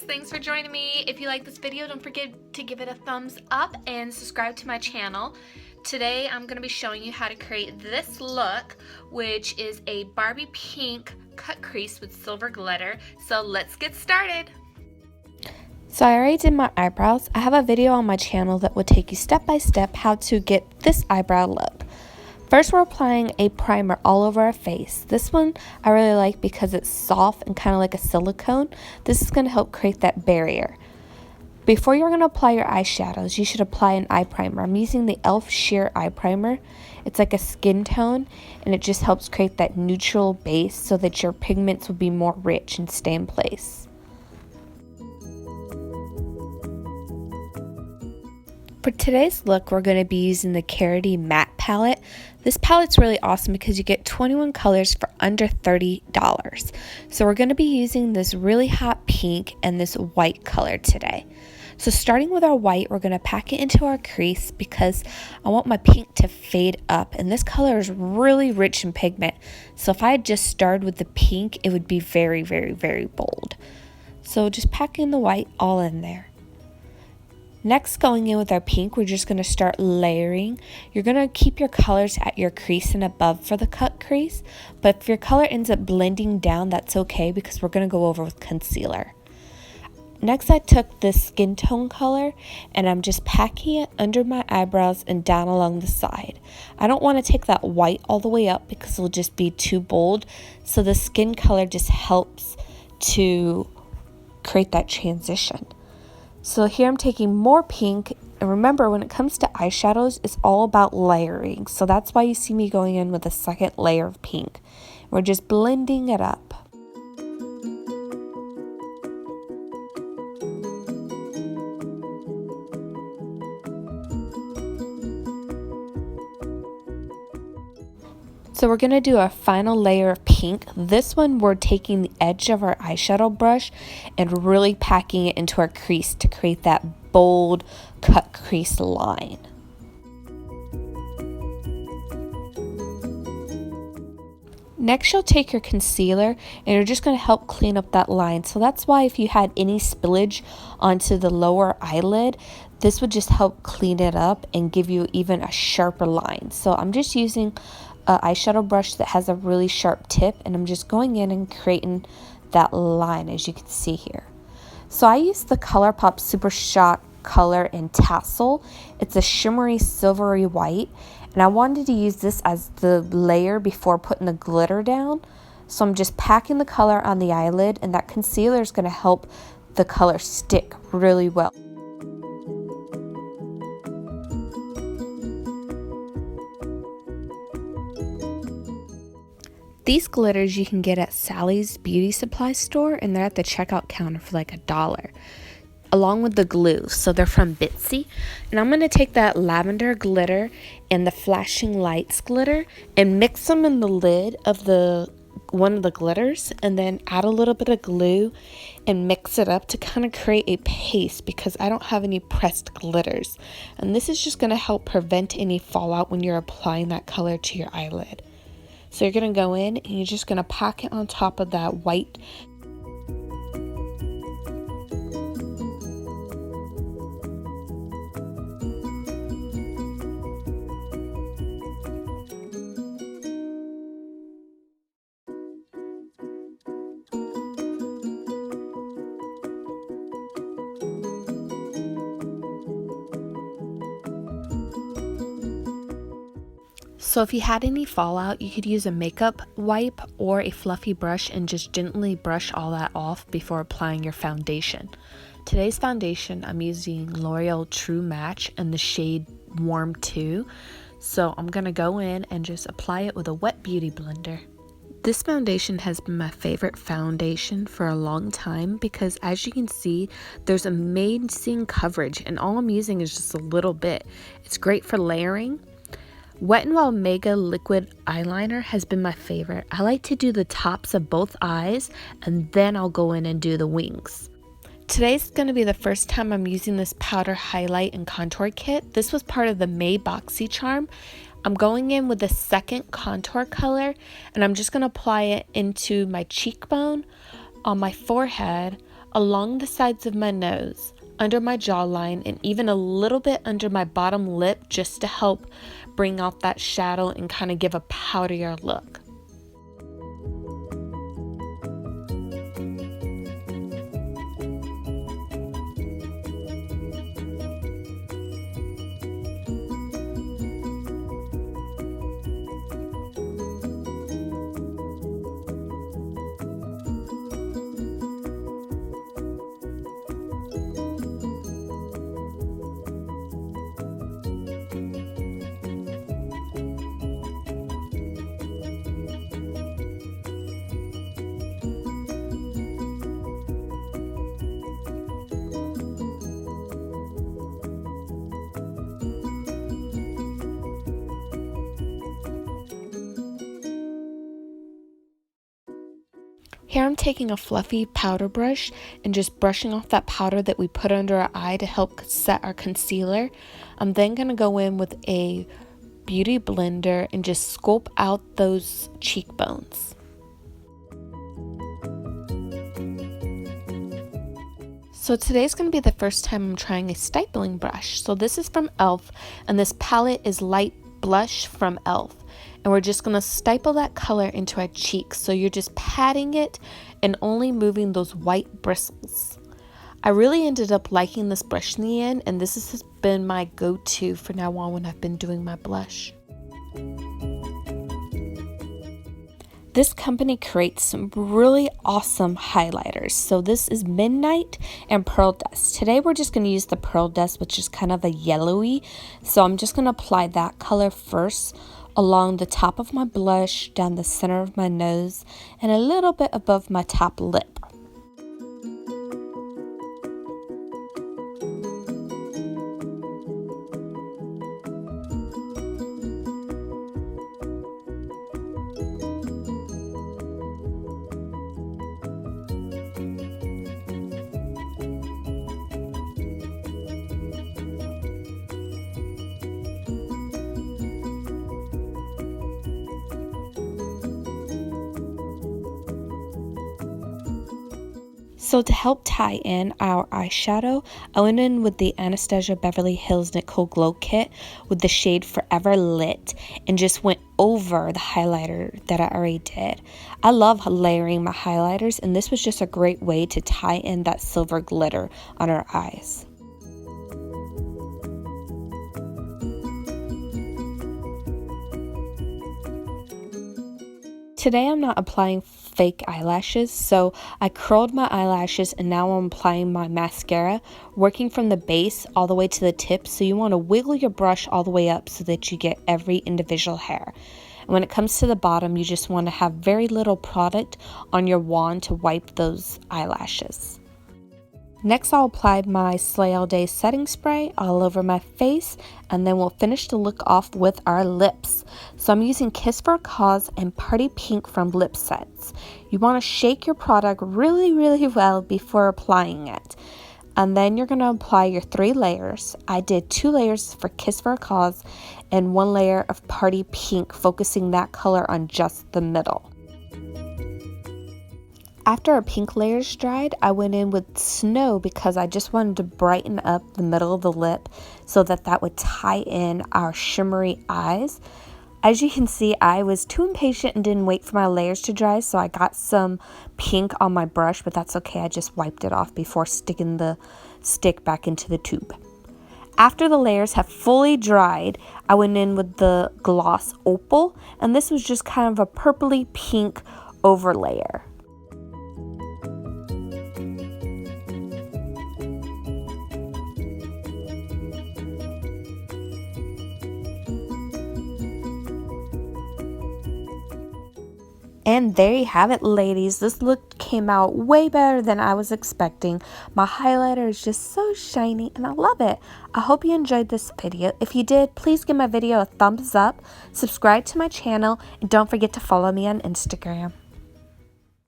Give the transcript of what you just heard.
thanks for joining me. If you like this video, don't forget to give it a thumbs up and subscribe to my channel. Today I'm going to be showing you how to create this look, which is a Barbie pink cut crease with silver glitter. So let's get started. So I already did my eyebrows. I have a video on my channel that will take you step by step how to get this eyebrow look. First, we're applying a primer all over our face. This one I really like because it's soft and kind of like a silicone. This is going to help create that barrier. Before you're going to apply your eyeshadows, you should apply an eye primer. I'm using the e.l.f. Sheer Eye Primer. It's like a skin tone, and it just helps create that neutral base so that your pigments will be more rich and stay in place. For today's look, we're going to be using the Karity matte palette. This palette's really awesome because you get 21 colors for under $30. So we're going to be using this really hot pink and this white color today. So starting with our white, we're going to pack it into our crease because I want my pink to fade up. And this color is really rich in pigment. So if I had just started with the pink, it would be very, very, very bold. So just packing the white all in there. Next, going in with our pink, we're just going to start layering. You're going to keep your colors at your crease and above for the cut crease, but if your color ends up blending down, that's okay because we're going to go over with concealer. Next, I took this skin tone color and I'm just packing it under my eyebrows and down along the side. I don't want to take that white all the way up because it'll just be too bold, so the skin color just helps to create that transition. So here I'm taking more pink, and remember when it comes to eyeshadows, it's all about layering. So that's why you see me going in with a second layer of pink. We're just blending it up. So we're going to do our final layer of pink. This one we're taking the edge of our eyeshadow brush and really packing it into our crease to create that bold cut crease line. Next, you'll take your concealer and you're just going to help clean up that line. So that's why if you had any spillage onto the lower eyelid, this would just help clean it up and give you even a sharper line. So I'm just using an eyeshadow brush that has a really sharp tip, and I'm just going in and creating that line as you can see here. So I use the ColourPop Super Shock color in Tassel. It's a shimmery silvery white, and I wanted to use this as the layer before putting the glitter down. So I'm just packing the color on the eyelid, and that concealer is going to help the color stick really well. These glitters you can get at Sally's Beauty Supply store, and they're at the checkout counter for like $1, along with the glue. So they're from Bitsy. And I'm going to take that lavender glitter and the flashing lights glitter and mix them in the lid of one of the glitters, and then add a little bit of glue and mix it up to kind of create a paste because I don't have any pressed glitters. And this is just going to help prevent any fallout when you're applying that color to your eyelid. So you're going to go in and you're just going to pack it on top of that white. So if you had any fallout, you could use a makeup wipe or a fluffy brush and just gently brush all that off before applying your foundation. Today's foundation, I'm using L'Oreal True Match in the shade Warm 2. So I'm going to go in and just apply it with a wet beauty blender. This foundation has been my favorite foundation for a long time because as you can see, there's amazing coverage and all I'm using is just a little bit. It's great for layering. Wet n Wild Mega Liquid Eyeliner has been my favorite. I like to do the tops of both eyes and then I'll go in and do the wings. Today's going to be the first time I'm using this powder highlight and contour kit. This was part of the May Boxycharm. I'm going in with the second contour color and I'm just going to apply it into my cheekbone, on my forehead, along the sides of my nose, under my jawline, and even a little bit under my bottom lip, just to help bring out that shadow and kind of give a powderier look. Here I'm taking a fluffy powder brush and just brushing off that powder that we put under our eye to help set our concealer. I'm then going to go in with a beauty blender and just sculpt out those cheekbones. So today's going to be the first time I'm trying a stippling brush. So this is from e.l.f. and this palette is Light Blush from e.l.f. And we're just going to stipple that color into our cheeks. So you're just patting it and only moving those white bristles. I really ended up liking this brush in the end, and this has been my go-to for now on when I've been doing my blush. This company creates some really awesome highlighters. So this is Midnight and Pearl Dust. Today we're just going to use the Pearl Dust, which is kind of a yellowy. So I'm just going to apply that color first along the top of my blush, down the center of my nose, and a little bit above my top lip. So to help tie in our eyeshadow, I went in with the Anastasia Beverly Hills Nicole Glow Kit with the shade Forever Lit and just went over the highlighter that I already did. I love layering my highlighters, and this was just a great way to tie in that silver glitter on our eyes. Today I'm not applying fake eyelashes, so I curled my eyelashes and now I'm applying my mascara, working from the base all the way to the tip. So you want to wiggle your brush all the way up so that you get every individual hair. And when it comes to the bottom, you just want to have very little product on your wand to wipe those eyelashes. Next, I'll apply my Slay All Day setting spray all over my face, and then we'll finish the look off with our lips. So I'm using Kiss for a Cause and Party Pink from Lip Sets. You want to shake your product really well before applying it. And then you're going to apply your 3 layers. I did 2 layers for Kiss for a Cause and 1 layer of Party Pink, focusing that color on just the middle. After our pink layers dried, I went in with Snow because I just wanted to brighten up the middle of the lip so that would tie in our shimmery eyes. As you can see, I was too impatient and didn't wait for my layers to dry, so I got some pink on my brush, but that's okay. I just wiped it off before sticking the stick back into the tube. After the layers have fully dried, I went in with the gloss Opal, and this was just kind of a purpley pink overlayer. And there you have it, ladies. This look came out way better than I was expecting. My highlighter is just so shiny and I love it. I hope you enjoyed this video. If you did, please give my video a thumbs up, subscribe to my channel, and don't forget to follow me on Instagram.